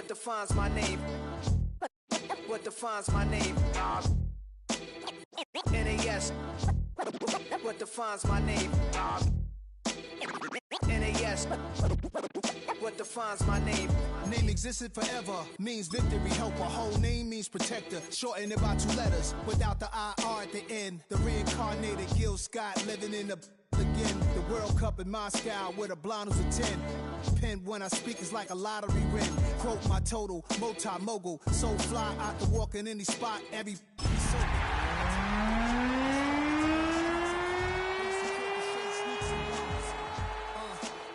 What defines my name? What defines my name? NAS. What defines my name? NAS. What defines my name? Name existed forever, means victory, helper. Whole name means protector, shortened it by 2 letters, without the IR at the end. The reincarnated Gil Scott, living in the again. The World Cup in Moscow, where the blind was a 10. Pen when I speak is like a lottery win. Quote my total, multi-mogul, so fly, I can walk in any spot, every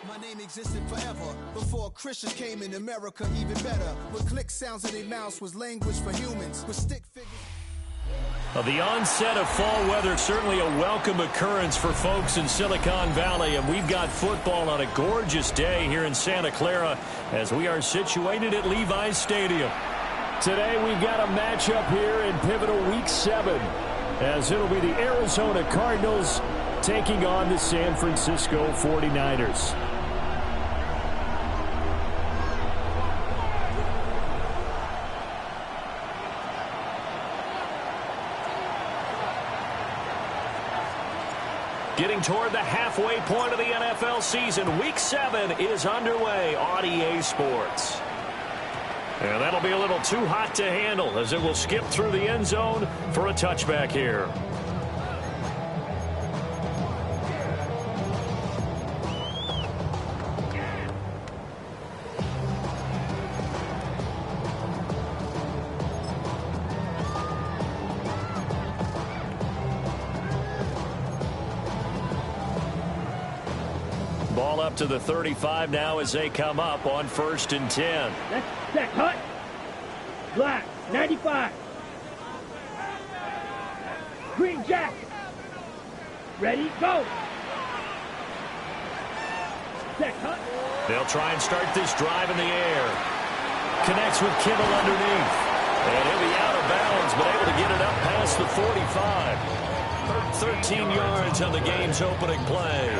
My name existed forever, before Christians came in America, even better. With click sounds in their mouths was language for humans, with stick figures. The onset of fall weather, certainly a welcome occurrence for folks in Silicon Valley, and we've got football on a gorgeous day here in Santa Clara as we are situated at Levi's Stadium. Today we've got a matchup here in pivotal Week 7, as it'll be the Arizona Cardinals taking on the San Francisco 49ers. Getting toward the halfway point of the NFL season, Week 7 is underway on EA Sports. And that'll be a little too hot to handle as it will skip through the end zone for a touchback here. Ball up to the 35 now as they come up on 1st and 10. That's set, cut. Black, 95. Green jacket. Ready, go. Set, cut. They'll try and start this drive in the air. Connects with Kittle underneath. And he'll be out of bounds, but able to get it up past the 45. 13 yards on the game's opening play.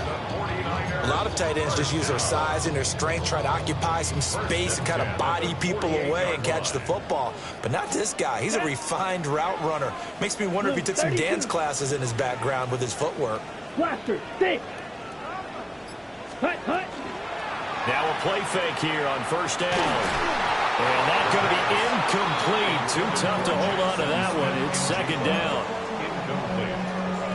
A lot of tight ends just use their size and their strength, try to occupy some space and kind of body people away and catch the football. But not this guy. He's a refined route runner. Makes me wonder if he took some dance classes in his background with his footwork. Blaster, stick. Cut, cut. Now a play fake here on 1st down. And that's going to be incomplete. Too tough to hold on to that one. It's 2nd down.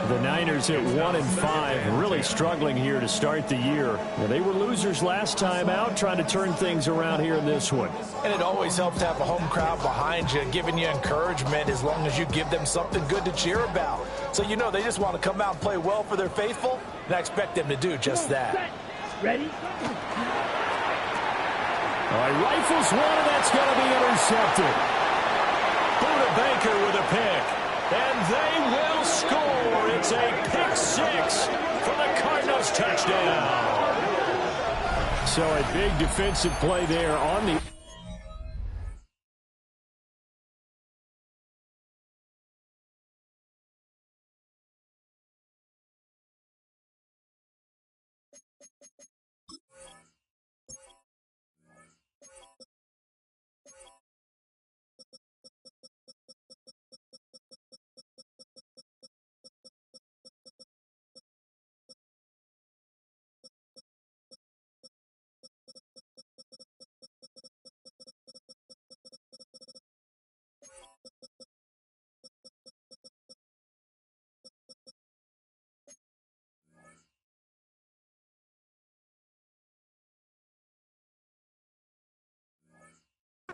The Niners at 1-5, really struggling here to start the year. Well, they were losers last time out, trying to turn things around here in this one. And it always helps to have a home crowd behind you, giving you encouragement as long as you give them something good to cheer about. So you know they just want to come out and play well for their faithful, and I expect them to do just that. Ready? All right, rifles one, and that's going to be intercepted. Buda Baker with a pick. And they will score. It's a pick 6 for the Cardinals touchdown. So a big defensive play there on the...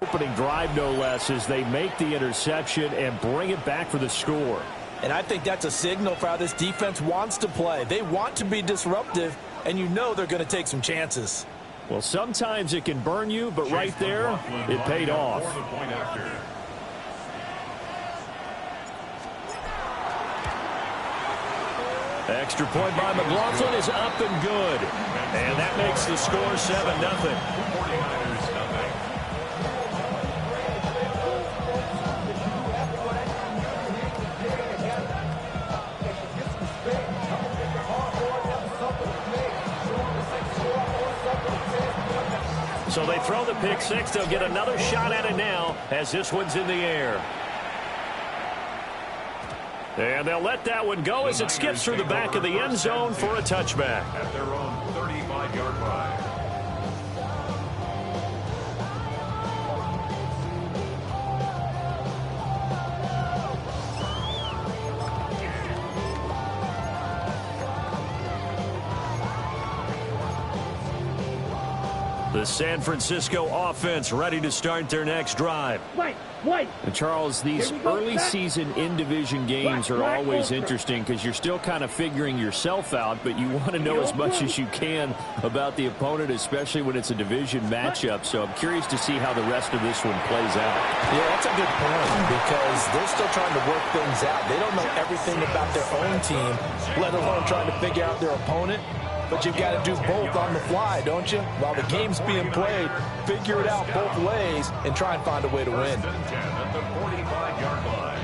Opening drive, no less, as they make the interception and bring it back for the score. And I think that's a signal for how this defense wants to play. They want to be disruptive, and you know they're going to take some chances. Well, sometimes it can burn you, but right there, it paid off. Extra point by McLaughlin is up and good. And that makes the score 7-0. So they throw the pick six. They'll get another shot at it now as this one's in the air. And they'll let that one go as it skips through the back of the end zone for a touchback. At their own 35-yard line. The San Francisco offense ready to start their next drive. White. And Charles, these early season in-division games are always interesting because you're still kind of figuring yourself out, but you want to know as much as you can about the opponent, especially when it's a division matchup. So I'm curious to see how the rest of this one plays out. Yeah, that's a good point because they're still trying to work things out. They don't know everything about their own team, let alone trying to figure out their opponent. But you've got to do both on the fly, don't you? While the game's being played, figure it out both ways and try and find a way to win. At the 45-yard line.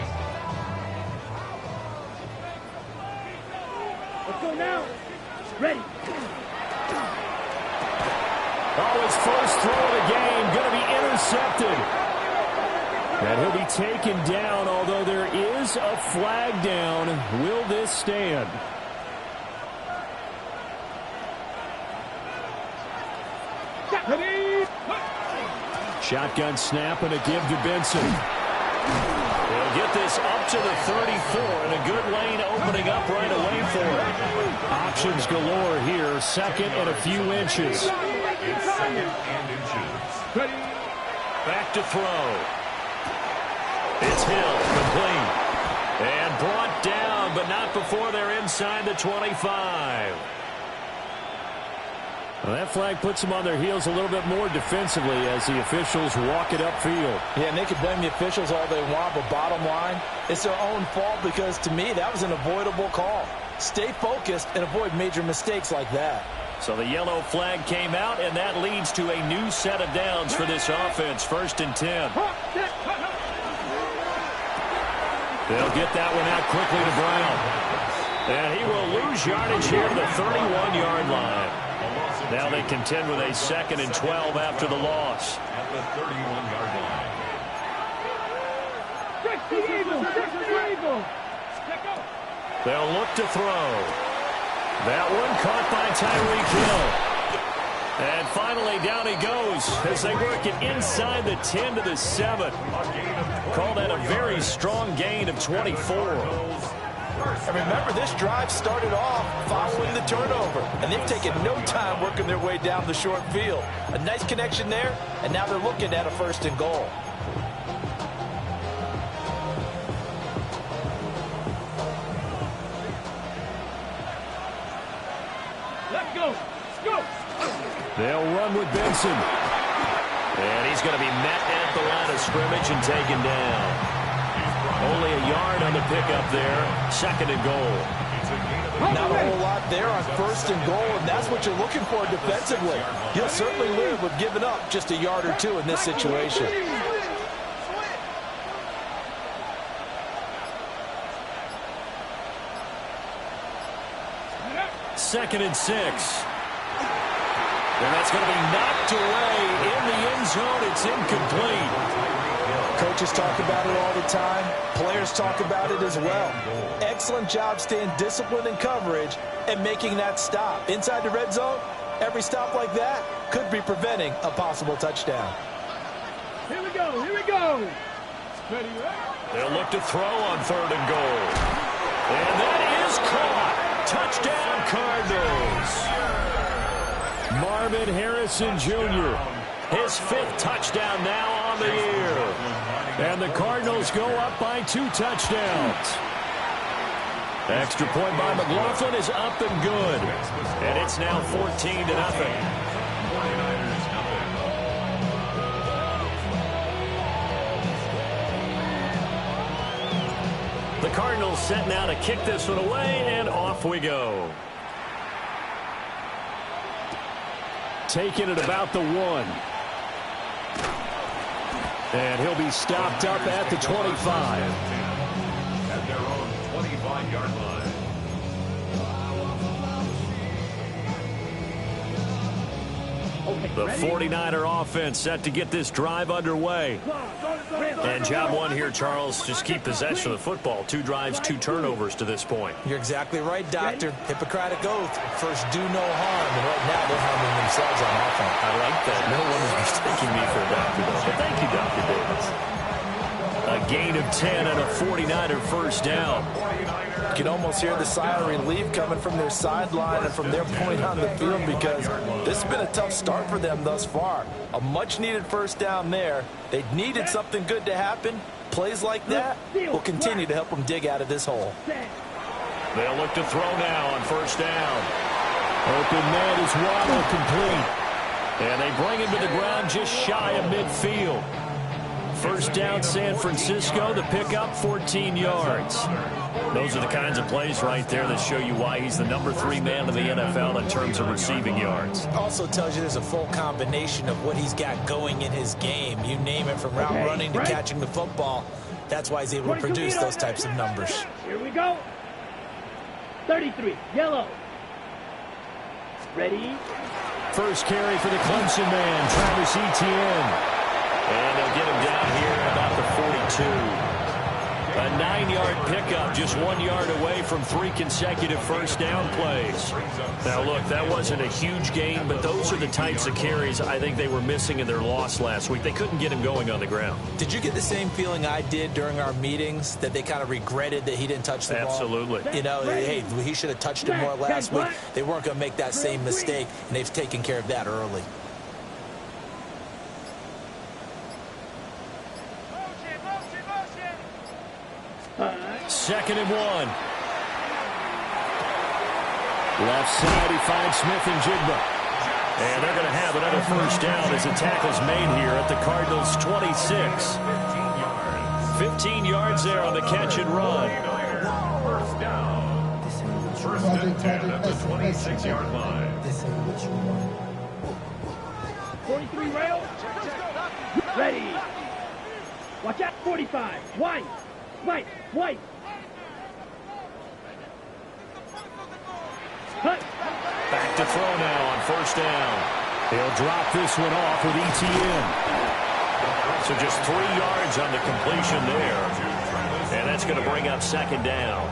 Let's go now. Ready. Oh, his first throw of the game going to be intercepted. And he'll be taken down, although there is a flag down. Will this stand? Shotgun snap and a give to Benson. They'll get this up to the 34, and a good lane opening up right away for him. Options galore here, second and a few inches. It's second and inches. Back to throw. It's Hill, complete. And brought down, but not before they're inside the 25. Well, that flag puts them on their heels a little bit more defensively as the officials walk it upfield. Yeah, and they can blame the officials all they want, but bottom line, it's their own fault because, to me, that was an avoidable call. Stay focused and avoid major mistakes like that. So the yellow flag came out, and that leads to a new set of downs for this offense, 1st and 10. They'll get that one out quickly to Brown. And he will lose yardage here to the 31-yard line. Now they contend with a 2nd and 12 after the loss. At the 31-yard line. They'll look to throw. That one caught by Tyreek Hill. And finally down he goes as they work it inside the 10 to the 7. Call that a very strong gain of 24. And remember, this drive started off following the turnover, and they've taken no time working their way down the short field. A nice connection there, and now they're looking at a 1st and goal. Let's go. Let's go. They'll run with Benson. And he's going to be met at the line of scrimmage and taken down. Only a yard on the pickup there. 2nd and goal. Not a whole lot there on 1st and goal, and that's what you're looking for defensively. You'll certainly live with giving up just a yard or two in this situation. Second and 6. And that's going to be knocked away in the end zone. It's incomplete. Coaches talk about it all the time. Players talk about it as well. Excellent job staying disciplined in coverage and making that stop. Inside the red zone, every stop like that could be preventing a possible touchdown. Here we go. Here we go. They'll look to throw on 3rd and goal. And that is caught. Touchdown, Cardinals. Marvin Harrison Jr. His 5th touchdown now on the year. And the Cardinals go up by 2 touchdowns. Extra point by McLaughlin is up and good. And it's now 14-0. 49ers nothing. The Cardinals set now to kick this one away, and off we go. Taking it about the 1. And he'll be stopped up at the 25. At their own 25-yard line. Okay. The 49er offense set to get this drive underway. And job one here, Charles, just keep possession of the football. 2 drives, 2 turnovers to this point. You're exactly right, Doctor. Hippocratic oath. First, do no harm. And right now, they're harming themselves on offense. I like that. No one is mistaking me for a doctor, though. But thank you, Dr. Davis. A gain of 10 and a 49er first down. You can almost hear the sigh of relief coming from their sideline and from their point on the field because this has been a tough start for them thus far. A much-needed first down there. They needed something good to happen. Plays like that will continue to help them dig out of this hole. They'll look to throw now on first down. Open man is Waddle complete. And they bring him to the ground just shy of midfield. First down, San Francisco. The pickup, 14 yards. Those are the kinds of plays right there that show you why he's the number 3 man in the NFL in terms of receiving yards. Also tells you there's a full combination of what he's got going in his game. You name it, from route running to catching the football. That's why he's able to produce those types of numbers. Here we go. 33, yellow. Ready? First carry for the Clemson man, Travis Etienne. And they'll get him down here at about the 42. A 9-yard pickup, just 1 yard away from 3 consecutive first down plays. Now, look, that wasn't a huge gain, but those are the types of carries I think they were missing in their loss last week. They couldn't get him going on the ground. Did you get the same feeling I did during our meetings, that they kind of regretted that he didn't touch the ball? Absolutely. You know, hey, he should have touched it more last week. They weren't going to make that same mistake, and they've taken care of that early. Second and 1. Left side, he finds Smith and Jigba. And they're going to have another first down as the tackle's made here at the Cardinals' 26. 15 yards there on the catch and run. First down. First and 10 at the 26-yard line. 43 rail. Ready. Watch out, 45. White. Cut. Back to throw now on first down. He'll drop this one off with Etienne. So just 3 yards on the completion there. And that's going to bring up second down.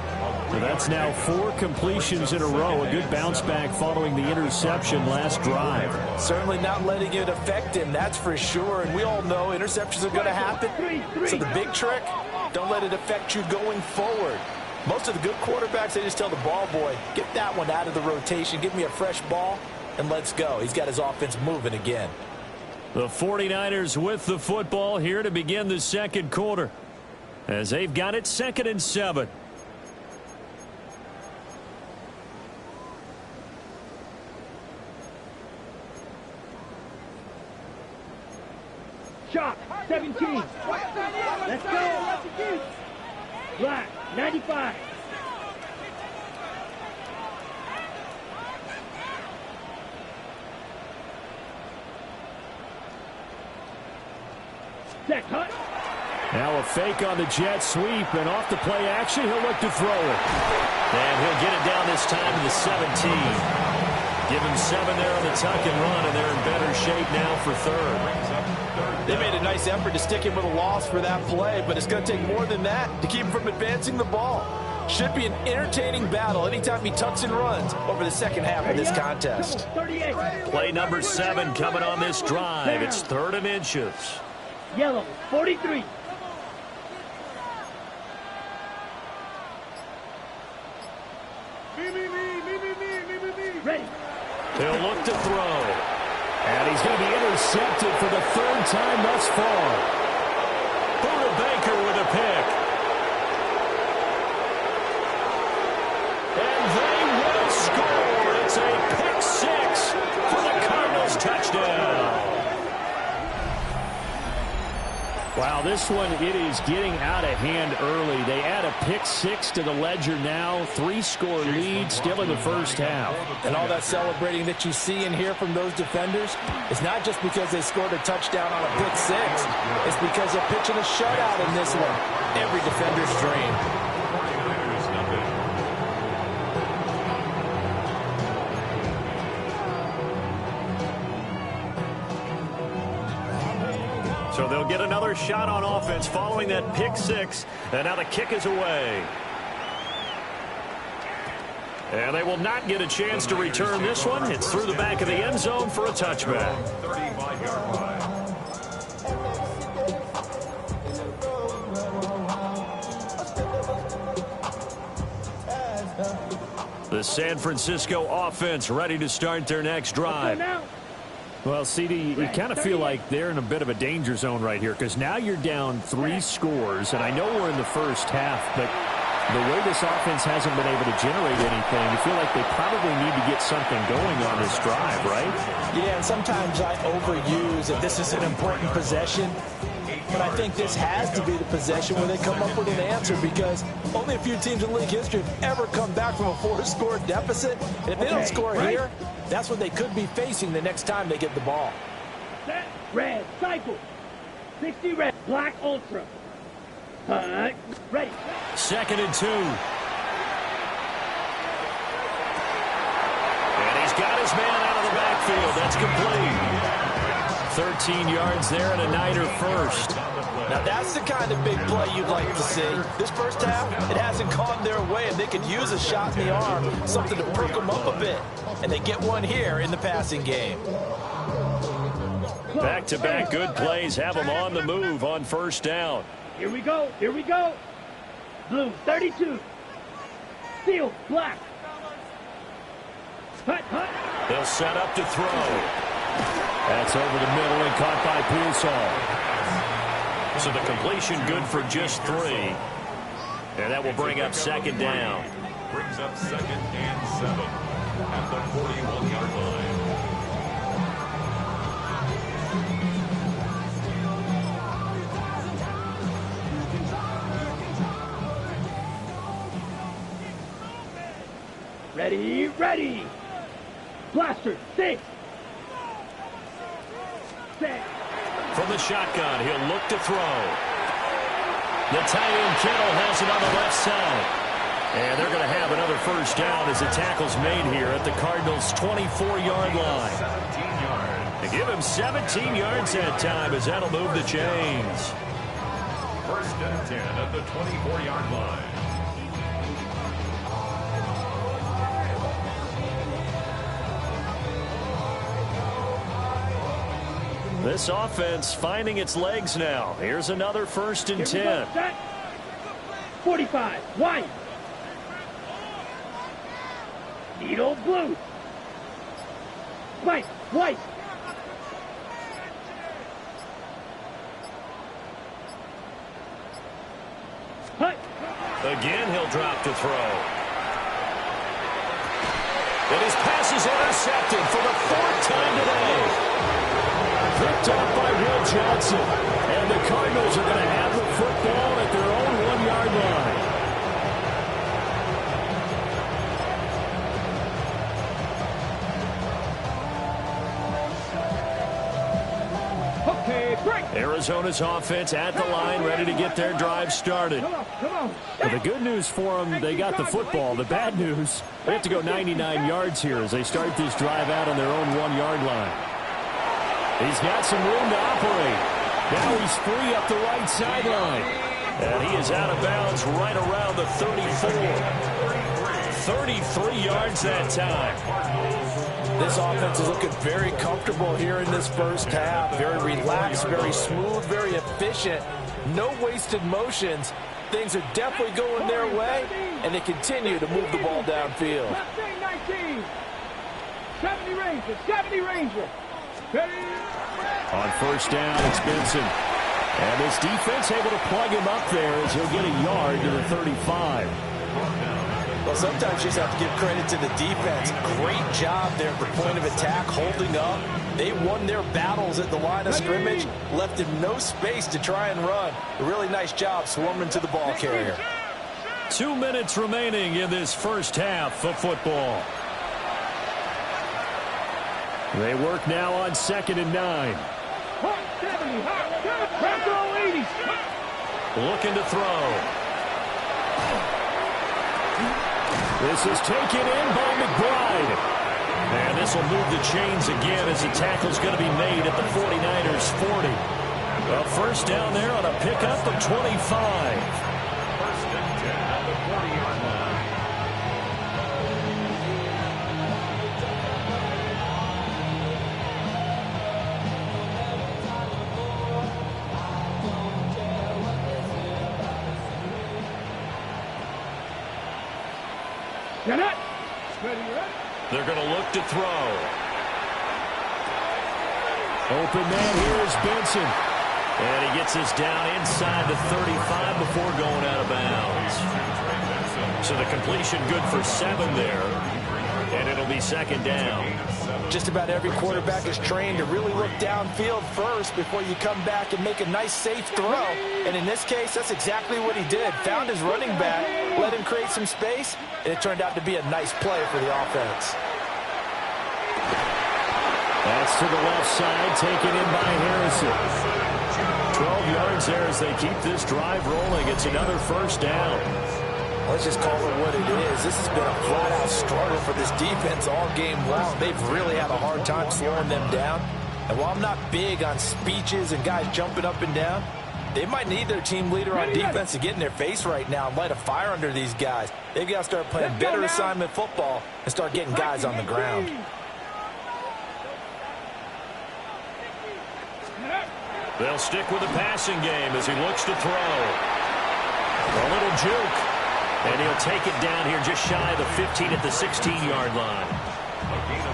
So that's now 4 completions in a row. A good bounce back following the interception last drive. Certainly not letting it affect him, that's for sure. And we all know interceptions are going to happen. So the big trick, don't let it affect you going forward. Most of the good quarterbacks, they just tell the ball boy, get that one out of the rotation, give me a fresh ball, and let's go. He's got his offense moving again. The 49ers with the football here to begin the second quarter, as they've got it 2nd and 7. Shot, 17. Let's go. Black, 95. Set, cut. Now a fake on the jet sweep, and off the play action, he'll look to throw it. And he'll get it down this time to the 17. Give him 7 there on the tuck and run, and they're in better shape now for third. They made a nice effort to stick him with a loss for that play, but it's going to take more than that to keep him from advancing the ball. Should be an entertaining battle anytime he tucks and runs over the second half of this contest. Play number 7 coming on this drive. It's 3rd and inches. Yellow, 43. Ready. He'll look to throw. And he's going to be intercepted for the 3rd time thus far. Buda Baker with a pick. And they will score. It's a pick 6 for the Cardinals touchdown. Wow, this one, it is getting out of hand early. They add a pick 6 to the ledger now. 3-score lead still in the first half. And all that celebrating that you see and hear from those defenders, it's not just because they scored a touchdown on a pick 6. It's because they're pitching a shutout in this one. Every defender's dream. So they'll get another shot on offense following that pick six. And now the kick is away. And they will not get a chance to return this one. It's through the back of the end zone for a touchback. 35-yard line. The San Francisco offense ready to start their next drive. Well, CD, you kind of feel like they're in a bit of a danger zone right here because now you're down 3 scores, and I know we're in the first half, but the way this offense hasn't been able to generate anything, you feel like they probably need to get something going on this drive, right? Yeah, and sometimes I overuse that this is an important possession. But I think this has to be the possession where they come up with an answer because only a few teams in league history have ever come back from a 4-score deficit. And if they don't score here, that's what they could be facing the next time they get the ball. Set, red, cycle. 60 red, black, ultra. Ready. 2nd and 2. And he's got his man out of the backfield. That's complete. 13 yards there and a Niner first. Now that's the kind of big play you'd like to see. This first half, it hasn't gone their way, and they could use a shot in the arm, something to perk them up a bit. And they get one here in the passing game. Back-to-back good plays have them on the move on first down. Here we go. Here we go. Blue, 32. Steel, black. Hut, hut. They'll set up to throw. That's over the middle and caught by Pearsall. So the completion good for just 3. And that will bring up 2nd down. Brings up 2nd and 7 at the 41-yard line. Ready, ready. Blaster, 6. From the shotgun, he'll look to throw. The tight end Kittle has it on the left side. And they're going to have another first down as the tackle's made here at the Cardinals' 24-yard line. 17 yards. They give him 17 yards that time as that'll move the chains. 1st and 10 at the 24-yard line. This offense finding its legs now. Here's another 1st and 10. 45, white. Needle, blue. White, white. Hut. Again, he'll drop to throw. And his pass is intercepted for the 4th time today. Picked up by Will Johnson. And the Cardinals are going to have the football at their own 1-yard line. Okay, break. Arizona's offense at the line, ready to get their drive started. Come on. Well, the good news for them, they got the football. The bad news, they have to go 99 yards here as they start this drive out on their own 1-yard line. He's got some room to operate. Now he's free up the right sideline. And he is out of bounds right around the 34. 33 yards that time. This offense is looking very comfortable here in this first half. Very relaxed, very smooth, very efficient. No wasted motions. Things are definitely going their way, and they continue to move the ball downfield. 19. 70 Ranger. On first down, it's Benson. And this defense able to plug him up there as he'll get a yard to the 35. Well, sometimes you just have to give credit to the defense. Great job there at the point of attack, holding up. They won their battles at the line of scrimmage, left him no space to try and run. A really nice job swarming to the ball carrier. 2 minutes remaining in this first half of football. They work now on 2nd and 9. Looking to throw. This is taken in by McBride. And this will move the chains again as the tackle's going to be made at the 49ers' 40. Well, first down there on a pickup of 25. First and 10 at the 40-yard line. Get it. They're going to look to throw. Open man here is Benson. And he gets this down inside the 35 before going out of bounds. So the completion good for 7 there. And it'll be second down. Just about every quarterback is trained to really look downfield first before you come back and make a nice, safe throw. And in this case, that's exactly what he did. Found his running back, let him create some space, and it turned out to be a nice play for the offense. That's to the left side, taken in by Harrison. 12 yards there as they keep this drive rolling. It's another first down. Let's just call it what it is. This has been a flat-out struggle for this defense all game long. They've really had a hard time slowing them down. And while I'm not big on speeches and guys jumping up and down, they might need their team leader on defense to get in their face right now and light a fire under these guys. They've got to start playing better assignment football and start getting guys on the ground. They'll stick with the passing game as he looks to throw. A little juke. And he'll take it down here just shy of the 15 at the 16-yard line.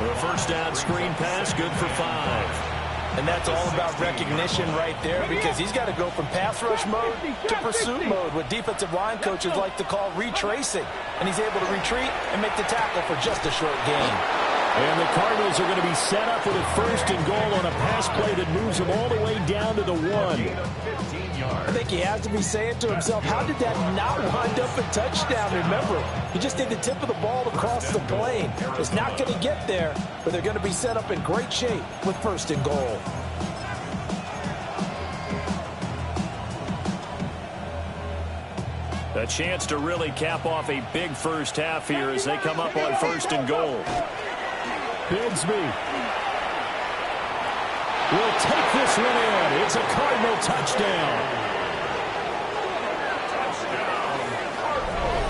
The first down screen pass, good for 5. And that's all about recognition right there because he's got to go from pass rush mode to pursuit mode, what defensive line coaches like to call retracing. And he's able to retreat and make the tackle for just a short gain. And the Cardinals are going to be set up with a first and goal on a pass play that moves them all the way down to the 1. I think he has to be saying to himself, how did that not wind up a touchdown? Remember, he just did the tip of the ball across the plane. It's not going to get there, but they're going to be set up in great shape with first and goal. A chance to really cap off a big first half here as they come up on first and goal. Bigsby will take this one in. It's a Cardinal touchdown.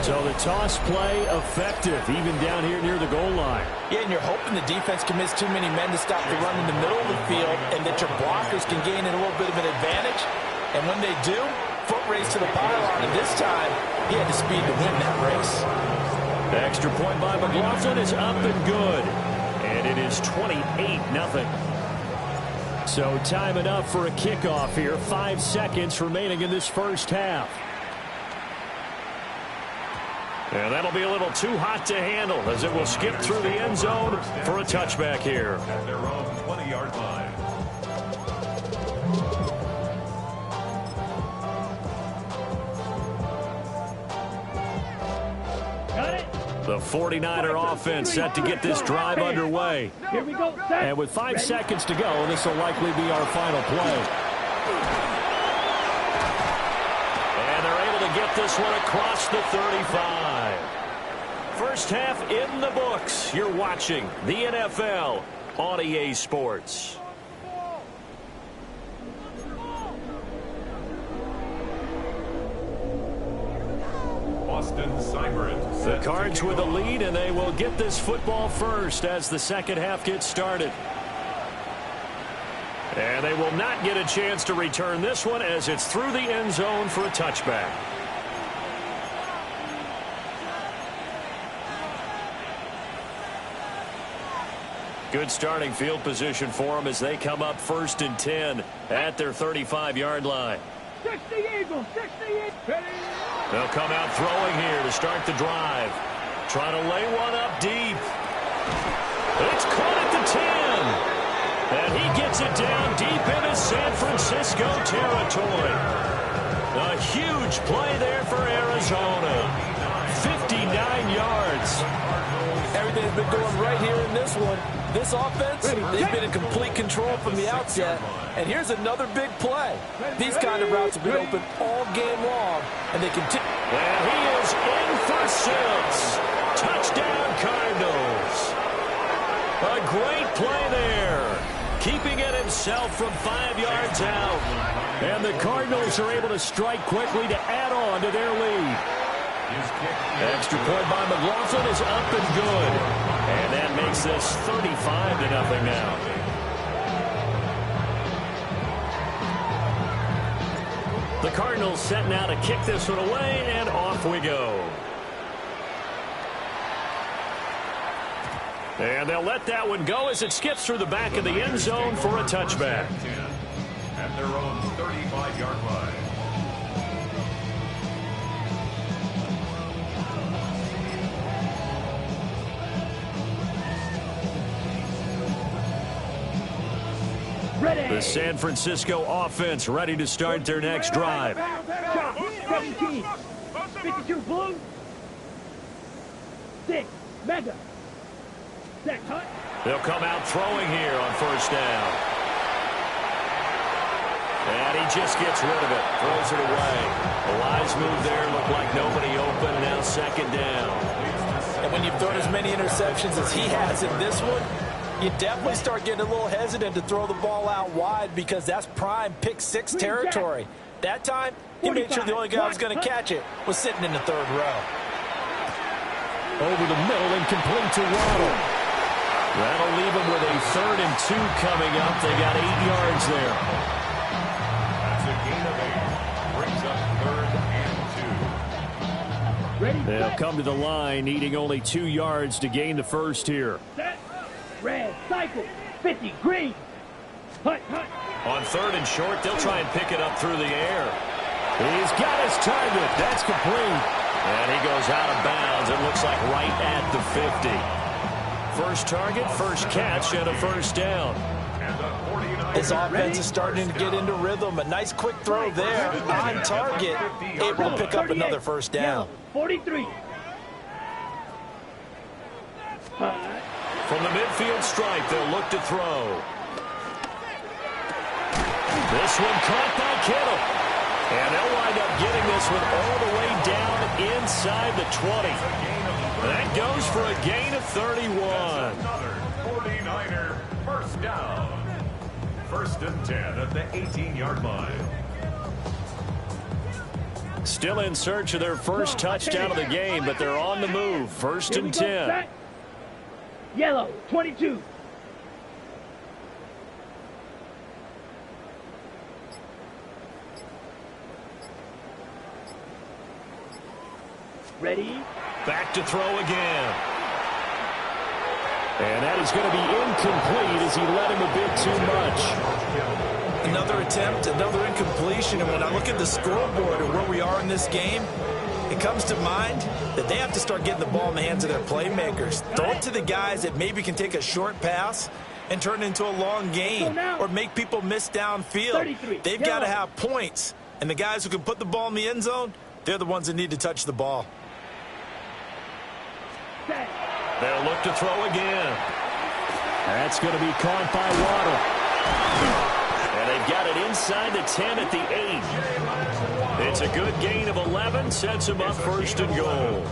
So the toss play effective, even down here near the goal line. Yeah, and you're hoping the defense commits too many men to stop the run in the middle of the field and that your blockers can gain a little bit of an advantage. And when they do, foot race to the pylon. And this time, he had the speed to win that race. The extra point by McLaughlin is up and good. And it is 28-0. So time enough for a kickoff here. 5 seconds remaining in this first half. And that'll be a little too hot to handle as it will skip through the end zone for a touchback here. At their own 20-yard line. The 49er offense set to get this drive underway. Here we go. And with 5 seconds to go, this will likely be our final play. And they're able to get this one across the 35. First half in the books. You're watching the NFL on EA Sports. The Cards with a lead, and they will get this football first as the second half gets started. And they will not get a chance to return this one as it's through the end zone for a touchback. Good starting field position for them as they come up 1st and 10 at their 35-yard line. 60 Eagles, 60 Eagles. They'll come out throwing here to start the drive. Trying to lay one up deep. It's caught at the 10. And he gets it down deep into San Francisco territory. A huge play there for Arizona. 59 yards. Everything's been going right here in this one. This offense, they've been in complete control from the outset. And here's another big play. These kind of routes have been open all game long, and they continue. And he is in for 6. Touchdown, Cardinals. A great play there. Keeping it himself from 5 yards out. And the Cardinals are able to strike quickly to add on to their lead. Extra point by McLaughlin is up and good. And that makes this 35-0 now. The Cardinals set now to kick this one away, and off we go. And they'll let that one go as it skips through the back of the end zone for a touchback. At their own 35-yard line. The San Francisco offense ready to start their next drive. 17, 52 blue, 6, mega, set, cut. They'll come out throwing here on first down. And he just gets rid of it, throws it away. A wise move there, looked like nobody open, now second down. And when you've thrown as many interceptions as he has in this one, you definitely start getting a little hesitant to throw the ball out wide because that's prime pick six territory. That time, he made sure the only guy who was going to catch it was sitting in the third row. Over the middle and complete to Waddle. That'll leave him with a 3rd and 2 coming up. They got 8 yards there. That's a gain of 8. Brings up 3rd and 2. They'll come to the line, needing only 2 yards to gain the first here. Set, red, cycle, 50, green, hut, hut. On 3rd and short, they'll try and pick it up through the air. He's got his target. That's complete. And he goes out of bounds. It looks like right at the 50. First target, first catch, and a first down. This offense is starting to get into rhythm. A nice quick throw there on target, able to pick up another first down. 43. From the midfield stripe, they'll look to throw. This one caught by Kittle. And they'll wind up getting this one all the way down inside the 20. That goes for a gain of 31. Another 49er first down. 1st and 10 at the 18-yard line. Still in search of their first touchdown of the game, but they're on the move. 1st and 10. Yellow, 22. Ready? Back to throw again. And that is going to be incomplete as he led him a bit too much. Another attempt, another incompletion. And when I look at the scoreboard and where we are in this game, it comes to mind that they have to start getting the ball in the hands of their playmakers. Throw it to the guys that maybe can take a short pass and turn it into a long gain or make people miss downfield. They've got to have points. And the guys who can put the ball in the end zone, they're the ones that need to touch the ball. They'll look to throw again. That's going to be caught by Waddle. And they've got it inside the 10 at the 8. It's a good gain of 11. Sets them up 1st and goal.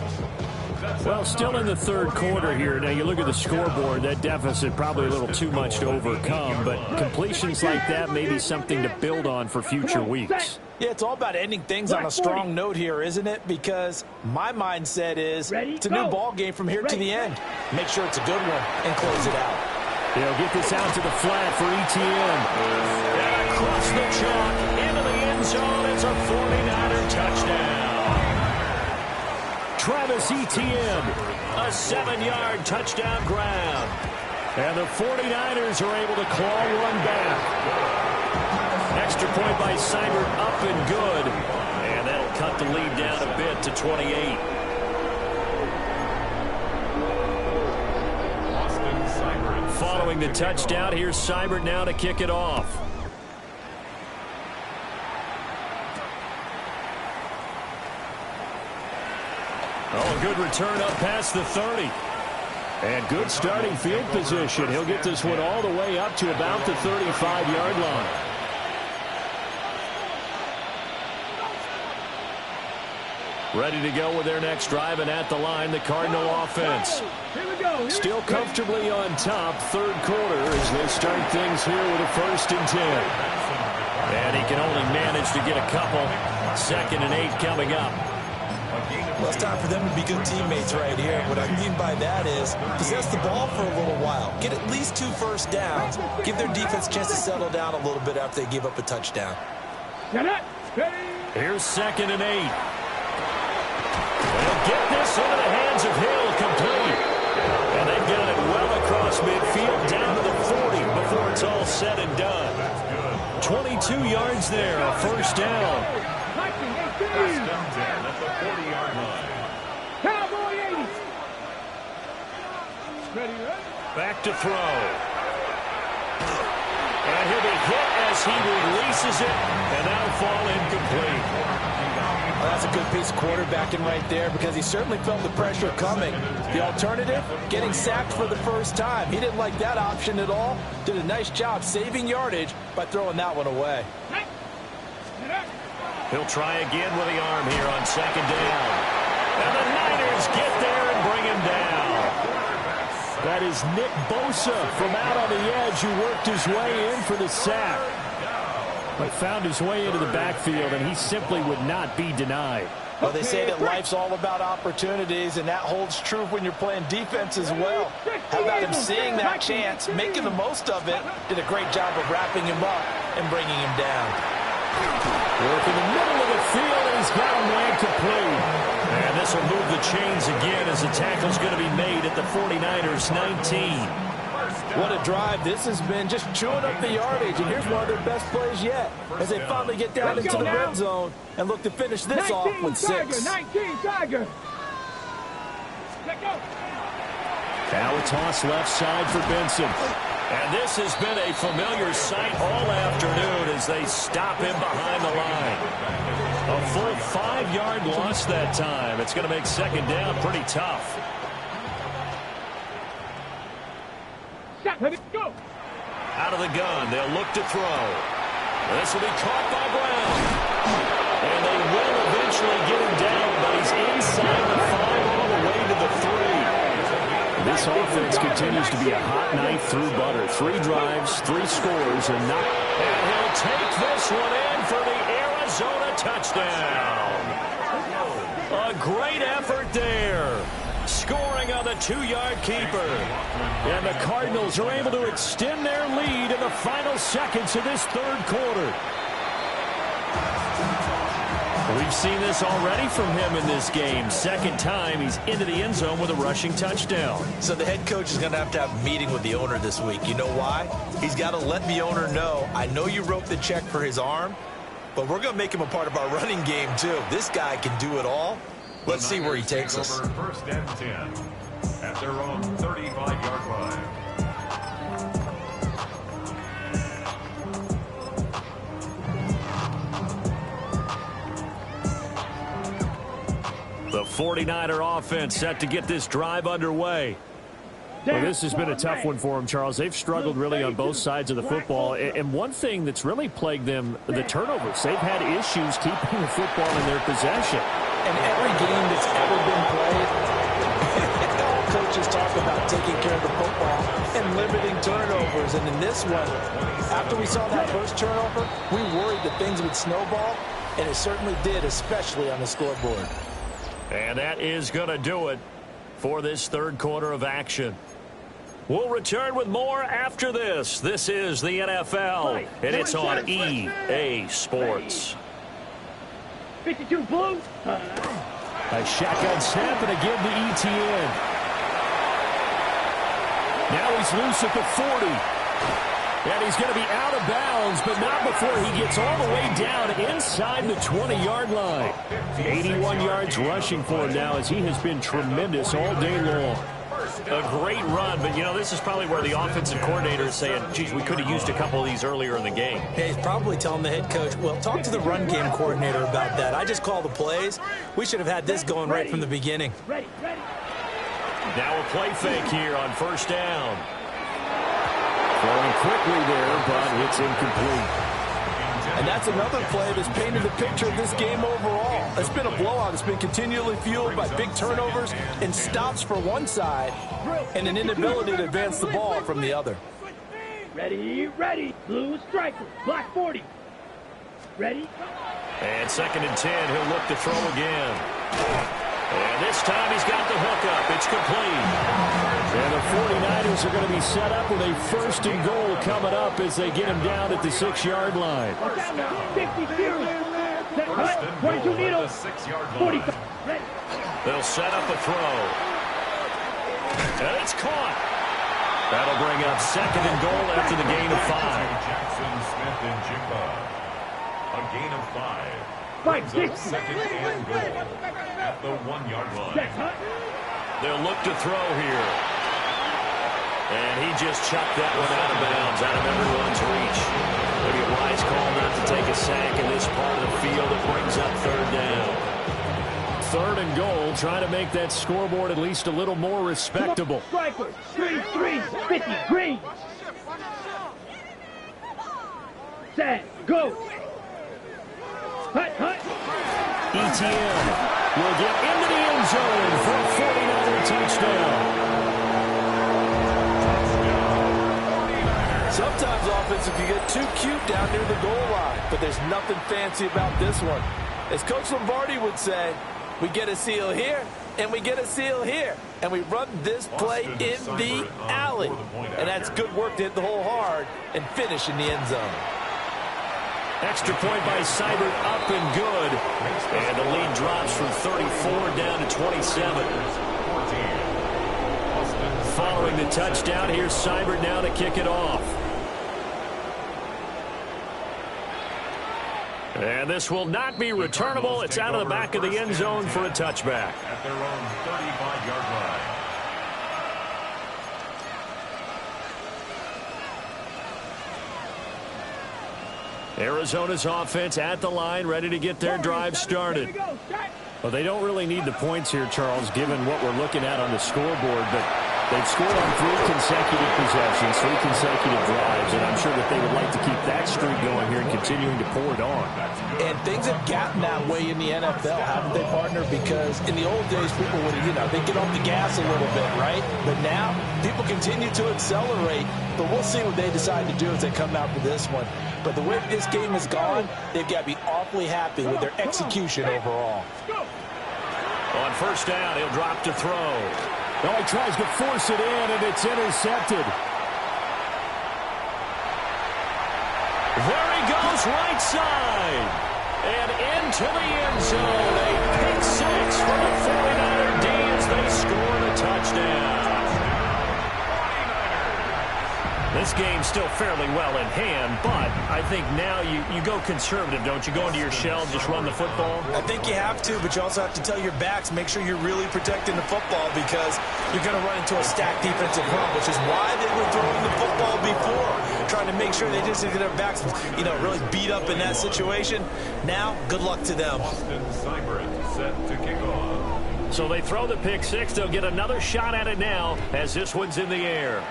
Well, still in the 3rd quarter here. Now, you look at the scoreboard, that deficit probably a little too much to overcome, but completions like that may be something to build on for future weeks. Yeah, it's all about ending things on a strong note here, isn't it? Because my mindset is it's a new ball game from here to the end. Make sure it's a good one and close it out. They'll get this out to the flat for ETN. And across the chalk into the end zone. It's a 49er touchdown. Travis Etienne, a 7-yard touchdown grab. And the 49ers are able to claw one back. Extra point by Seibert, up and good. And that'll cut the lead down a bit to 28. Following the touchdown, here's Seibert now to kick it off. Oh, a good return up past the 30. And good starting field position. He'll get this one all the way up to about the 35-yard line. Ready to go with their next drive, and at the line, the Cardinal offense. Still comfortably on top, 3rd quarter, as they start things here with a 1st and 10. And he can only manage managed to get a couple. 2nd and 8 coming up. Well, it's time for them to be good teammates right here. What I mean by that is possess the ball for a little while. Get at least 2 first downs. Give their defense a chance to settle down a little bit after they give up a touchdown. Here's 2nd and 8. They'll get this into the hands of Hill, complete. And they've got it well across midfield, down to the 40 before it's all said and done. 22 yards there, a first down. First and 10 at the 40-yard line. Cowboy 80. Ready? Back to throw. And he'll be hit as he releases it, and that'll fall incomplete. Well, that's a good piece of quarterbacking right there because he certainly felt the pressure coming. The alternative, getting sacked for the first time. He didn't like that option at all. Did a nice job saving yardage by throwing that one away. He'll try again with the arm here on 2nd down. And the Niners get there and bring him down. That is Nick Bosa from out on the edge who worked his way in for the sack. But found his way into the backfield, and he simply would not be denied. Well, they say that life's all about opportunities, and that holds true when you're playing defense as well. How about him seeing that chance, making the most of it, did a great job of wrapping him up and bringing him down. Work in the middle of the field, and he's got him land complete. And this will move the chains again as the tackle's going to be made at the 49ers 19. What a drive this has been, just chewing up the yardage. And here's one of their best plays yet as they finally get down into the red zone and look to finish this off with 6. 19 Tiger. Let go. Now a toss left side for Benson. And this has been a familiar sight all afternoon as they stop him behind the line. A full 5-yard loss that time. It's going to make 2nd down pretty tough. Go. Out of the gun, they'll look to throw. This will be caught by Brown. And they will eventually get him down, but he's inside the 5 all the way to the 3. This offense continues to be a hot knife through butter. 3 drives, 3 scores, and not. And he'll take this one in for the Arizona touchdown. A great effort there. Scoring on the 2-yard keeper. And the Cardinals are able to extend their lead in the final seconds of this 3rd quarter. We've seen this already from him in this game. 2nd time he's into the end zone with a rushing touchdown. So the head coach is going to have a meeting with the owner this week. You know why? He's got to let the owner know, I know you wrote the check for his arm, but we're going to make him a part of our running game too. This guy can do it all. Let's see where he takes us. First and 10 at their own 35-yard line. The 49er offense set to get this drive underway. Well, this has been a tough one for them, Charles. They've struggled really on both sides of the football. And one thing that's really plagued them, the turnovers. They've had issues keeping the football in their possession. And every game that's ever been played, all coaches talk about taking care of the football and limiting turnovers. And in this one, after we saw that first turnover, we worried that things would snowball, and it certainly did, especially on the scoreboard. And that is going to do it for this 3rd quarter of action. We'll return with more after this. This is the NFL, and it's on EA Sports. 52 blue. A shotgun snap and again to ETN. Now he's loose at the 40. And he's going to be out of bounds, but not before he gets all the way down inside the 20-yard line. 81 yards rushing for him now as he has been tremendous all day long. A great run, but, you know, this is probably where the offensive coordinator is saying, geez, we could have used a couple of these earlier in the game. Yeah, he's probably telling the head coach, well, talk to the run game coordinator about that. I just call the plays. We should have had this going right from the beginning. Now a play fake here on 1st down. Throwing quickly there, but it's incomplete. And that's another play that's painted the picture of this game overall. It's been a blowout. It's been continually fueled by big turnovers and stops for one side and an inability to advance the ball from the other. Ready. Blue striker. Black 40. Ready? And 2nd and 10, he'll look to throw again. And this time he's got the hookup. It's complete. And the 49ers are going to be set up with a 1st and goal coming up as they get him down at the 6-yard line. 50 series. 22 needles. 45. Ready. They'll set up a throw. And it's caught. That'll bring up 2nd and goal after the gain of 5. Jackson Smith and Jigba. A gain of 5. 5-6. 2nd and goal at the 1-yard line. They'll look to throw here. And he just chucked that one out of bounds, out of everyone's reach. Maybe a wise call not to take a sack in this part of the field. It brings up 3rd down. 3rd and goal, trying to make that scoreboard at least a little more respectable. Strikers. 3, 50. Green. Set. Go. Hut. ETN will get into the end zone for a 49er touchdown. Sometimes offensive can get too cute down near the goal line, but there's nothing fancy about this one. As Coach Lombardi would say, we get a seal here, and we get a seal here, and we run this play in the alley. And that's good work to hit the hole hard and finish in the end zone. Extra point by Seibert, up and good. And the lead drops from 34 down to 27. Following the touchdown, here's Seibert now to kick it off. And this will not be returnable. It's out of the back of the end zone for a touchback. At their own 35-yard line. Arizona's offense at the line, ready to get their drive started. Well, they don't really need the points here, Charles, given what we're looking at on the scoreboard, but they've scored on 3 consecutive possessions, 3 consecutive drives, and I'm sure that they would like to keep that streak going here and continuing to pour it on. And things have gotten that way in the NFL, haven't they, partner? Because in the old days, people would, they get off the gas a little bit, right? But now, people continue to accelerate, but we'll see what they decide to do as they come out to this one. But the way this game has gone, they've got to be awfully happy with their execution overall. On 1st down, he'll drop to throw. Oh, he tries to force it in, and it's intercepted. There he goes, right side. And into the end zone. A pick 6 for the 49er D as they score a touchdown. This game's still fairly well in hand, but I think now you go conservative, don't you? Go into your shell, just run the football? I think you have to, but you also have to tell your backs, make sure you're really protecting the football because you're going to run into a stacked defensive front, which is why they were throwing the football before, trying to make sure they just get their backs, really beat up in that situation. Now, good luck to them. Austin Seibert set to kick off. So they throw the pick 6. They'll get another shot at it now as this one's in the air.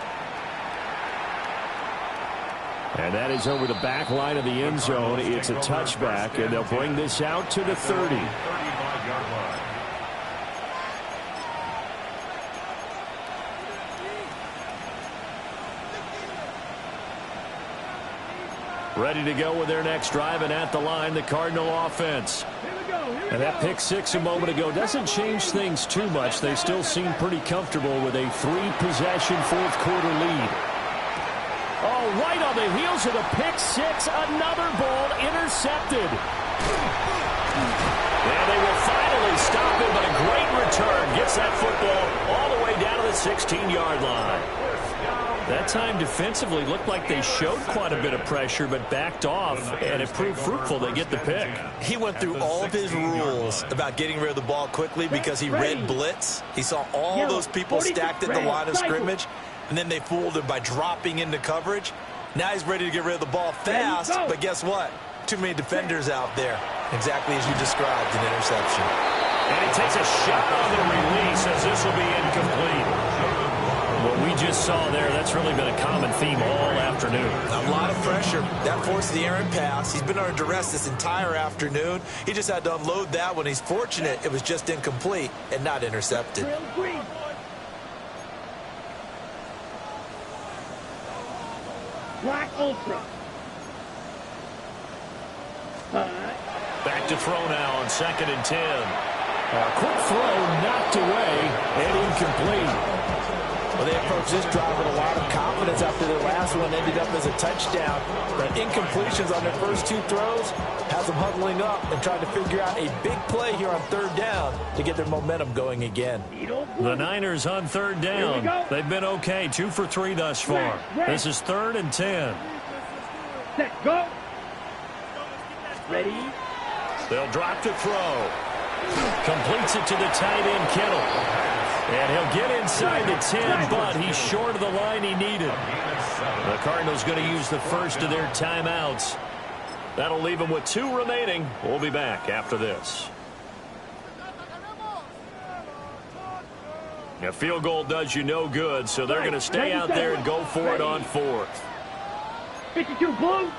And that is over the back line of the end zone. It's a touchback, and they'll bring this out to the 30. 35-yard line. Ready to go with their next drive, and at the line, the Cardinal offense. And that pick 6 a moment ago doesn't change things too much. They still seem pretty comfortable with a 3-possession fourth-quarter lead. Oh, right on the heels of the pick 6, another ball intercepted. And they will finally stop him, but a great return. Gets that football all the way down to the 16-yard line. That time defensively looked like they showed quite a bit of pressure, but backed off, and it proved fruitful. They get the pick. He went through all of his rules about getting rid of the ball quickly because he read blitz. He saw all those people stacked at the line of scrimmage. And then they fooled him by dropping into coverage. Now he's ready to get rid of the ball fast, but guess what? Too many defenders out there. Exactly as you described, an interception. And he takes a shot on the release as this will be incomplete. What we just saw there, that's really been a common theme all afternoon. A lot of pressure. That forced the errant pass. He's been under duress this entire afternoon. He just had to unload that one. He's fortunate it was just incomplete and not intercepted. Black Ultra. Back to throw now on 2nd and 10. A quick throw knocked away and incomplete. Well, they approached this drive with a lot of confidence after their last one ended up as a touchdown. But incompletions on their first 2 throws has them huddling up and trying to figure out a big play here on 3rd down to get their momentum going again. The Niners on 3rd down. They've been okay, 2 for 3 thus far. This is 3rd and 10. Set, go. Ready. They'll drop to throw. Completes it to the tight end, Kittle. And he'll get inside the 10, but he's short of the line he needed. The Cardinals going to use the first of their timeouts. That'll leave them with 2 remaining. We'll be back after this. A field goal does you no good, so they're going to stay out there and go for it on 4th. 52 blue.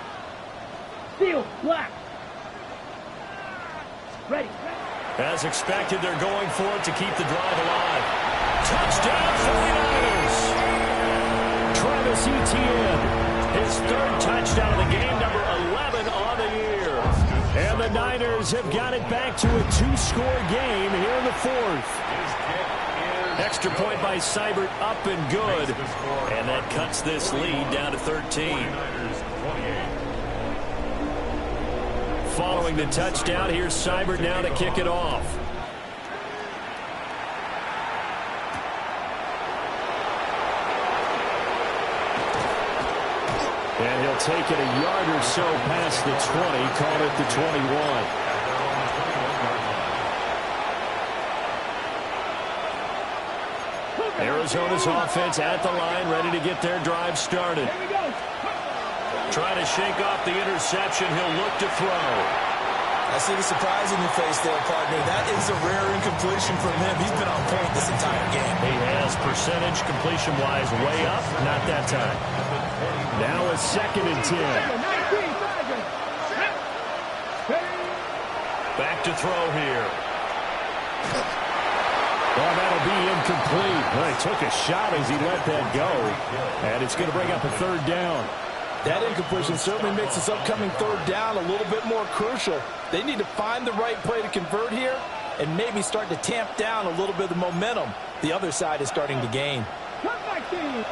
Steel black. Ready. As expected, they're going for it to keep the drive alive. Touchdown, 49ers! Travis Etienne, his 3rd touchdown of the game, number 11 on the year. And the Niners have got it back to a 2-score game here in the 4th. Extra point by Seibert, up and good. And that cuts this lead down to 13. Following the touchdown, here's Seibert now to kick it off. And he'll take it a yard or so past the 20, call it the 21. Arizona's offense at the line, ready to get their drive started. Trying to shake off the interception. He'll look to throw. I see the surprise in your face there, partner. That is a rare incompletion from him. He's been on point this entire game. He has percentage completion-wise way up. Not that time. Now a 2nd and 10. Back to throw here. Well, that'll be incomplete. Well, he took a shot as he let that go. And it's going to bring up a 3rd down. That incompletion certainly makes this upcoming 3rd down a little bit more crucial. They need to find the right play to convert here and maybe start to tamp down a little bit of the momentum the other side is starting to gain. 19,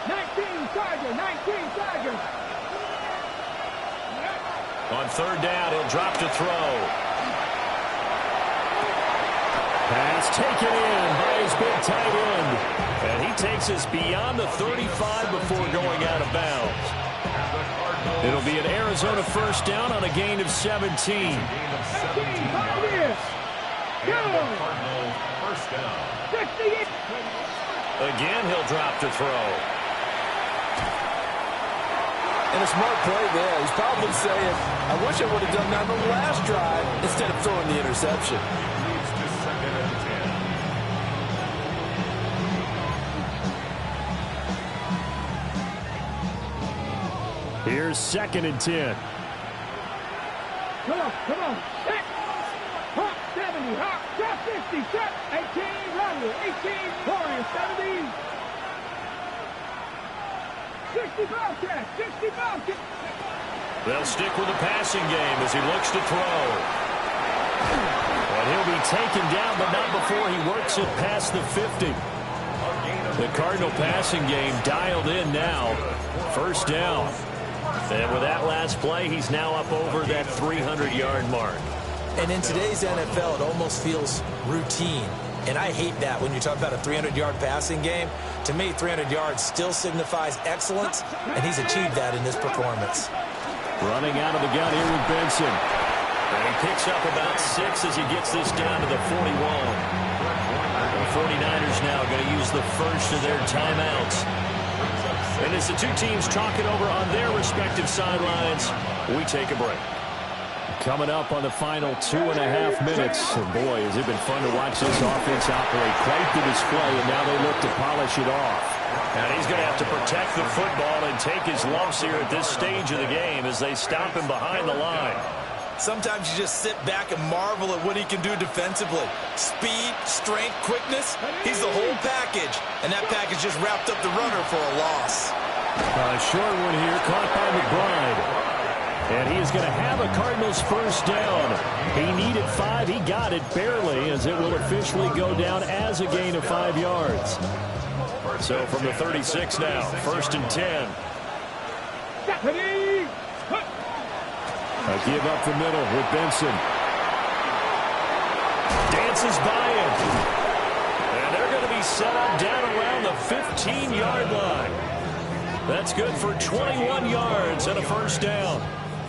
Chargers, 19, Chargers. On 3rd down, he'll drop to throw. Pass taken in by his big tight end. And he takes us beyond the 35 before going out of bounds. It'll be an Arizona 1st down on a gain of 17. Cardinals 1st down. Again, he'll drop to throw. And a smart play there. He's probably saying, I wish I would have done that on the last drive instead of throwing the interception. Leads to 2nd and 10. Here's 2nd and 10. Come on. Set. Hop 70, hop, drop 50, set. 18, Rodney, 18, Warrior, 70. 65 catch, 65 catch. They'll stick with the passing game as he looks to throw. And he'll be taken down, but not before he works it past the 50. The Cardinal passing game dialed in now. 1st down. And with that last play, he's now up over that 300-yard mark. And in today's NFL, it almost feels routine. And I hate that when you talk about a 300-yard passing game. To me, 300 yards still signifies excellence, and he's achieved that in this performance. Running out of the gun here with Benson. And he picks up about 6 as he gets this down to the 41. The 49ers now going to use the first of their timeouts. And as the two teams talk it over on their respective sidelines, we take a break. Coming up on the final 2.5 minutes. And boy, has it been fun to watch this offense operate. Quite the display, and now they look to polish it off. And he's going to have to protect the football and take his lumps here at this stage of the game as they stop him behind the line. Sometimes you just sit back and marvel at what he can do defensively. Speed, strength, quickness, he's the whole package. And that package just wrapped up the runner for a loss. A short one here, caught by McBride. And he is going to have a Cardinals first down. He needed 5. He got it barely, as it will officially go down as a gain of 5 yards. So from the 36 now, 1st and 10. A give up the middle with Benson. Dances by him. And they're going to be set up down around the 15-yard line. That's good for 21 yards and a first down.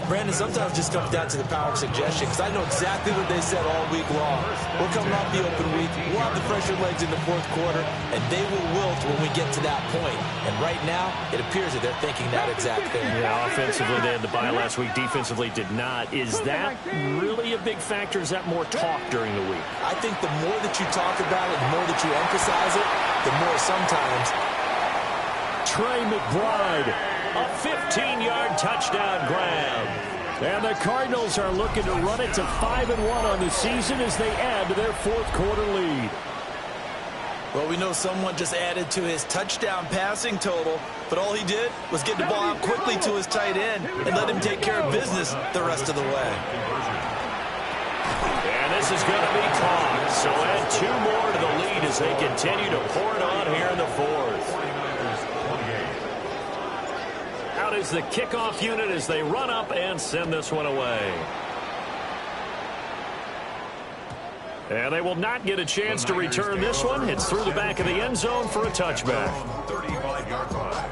Brandon, sometimes it just comes down to the power of suggestion, because I know exactly what they said all week long. We're coming off the open week. We'll have the fresher legs in the 4th quarter, and they will wilt when we get to that point. And right now, it appears that they're thinking that exact thing. Yeah, offensively, they had the bye last week. Defensively, did not. Is that really a big factor? Is that more talk during the week? I think the more that you talk about it, the more that you emphasize it, the more sometimes. Trey McBride, a 15-yard touchdown grab. And the Cardinals are looking to run it to 5-1 on the season as they add to their 4th quarter lead. Well, we know someone just added to his touchdown passing total, but all he did was get the ball out quickly to his tight end and let him take care of business the rest of the way. And this is going to be caught. So add 2 more to the lead as they continue to pour it on here in the 4th. Out is the kickoff unit as they run up and send this one away. And they will not get a chance to return this one. It's through the back of the end zone for a touchback. 35-yard line.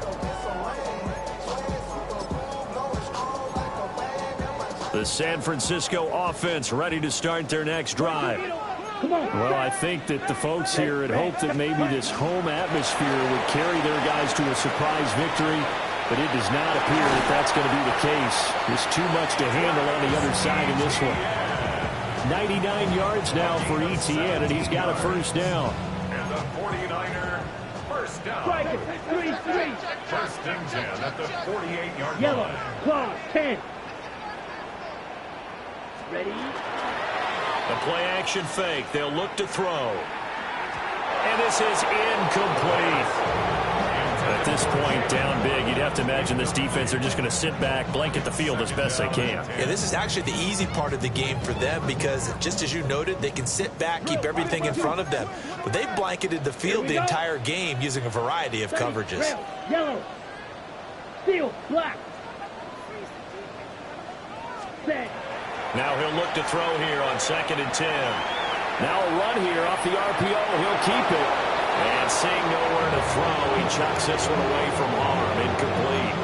The San Francisco offense ready to start their next drive. Well, I think that the folks here had hoped that maybe this home atmosphere would carry their guys to a surprise victory. But it does not appear that that's going to be the case. There's too much to handle on the other side in this one. 99 yards now for ETN, and he's got a first down. And the 49er, first down. 1st and 10 at the 48-yard line. Yellow, claw, 10. Ready? The play-action fake. They'll look to throw. And this is incomplete. At this point, down big, you'd have to imagine this defense are just going to sit back, blanket the field as best they can. Yeah, this is actually the easy part of the game for them because, just as you noted, they can sit back, keep everything in front of them. But they've blanketed the field the entire game using a variety of coverages. Red, yellow, steel, black. Set. Now he'll look to throw here on 2nd and 10. Now a run here off the RPO. He'll keep it. And seeing nowhere to throw, he chucks this one away from harm. Incomplete.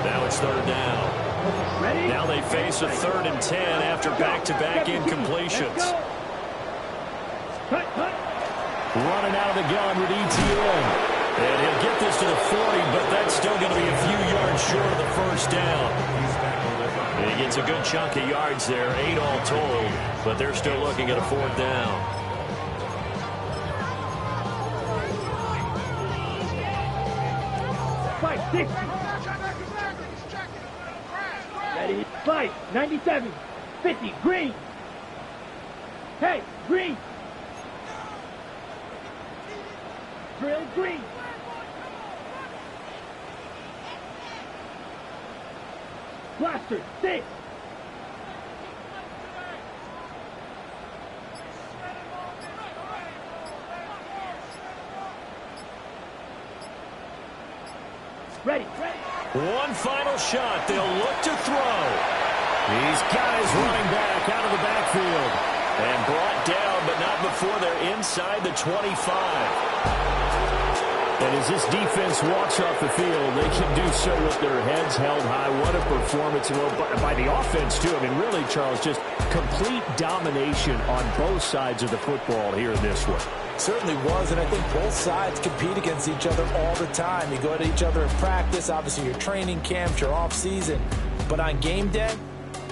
Now it's 3rd down. Now they face a 3rd and 10 after back-to-back incompletions. Running out of the gun with ETN. And he'll get this to the 40, but that's still going to be a few yards short of the first down. And he gets a good chunk of yards there, 8 all told, but they're still looking at a 4th down. Fight, 60. Ready, fight, 97, 50, green. Hey, green. Drill, green. Blaster, 6. Ready. One final shot. They'll look to throw. These guys running back out of the backfield. And brought down, but not before they're inside the 25. And as this defense walks off the field, they can do so with their heads held high. What a performance by the offense, too. I mean, really, Charles, just complete domination on both sides of the football here in this one. Certainly was, and I think both sides compete against each other all the time. You go at each other in practice, obviously your training camps, your off-season. But on game day,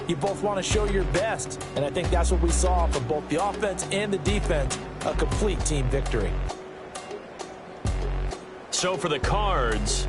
you both want to show your best. And I think that's what we saw from both the offense and the defense, a complete team victory. So for the Cards,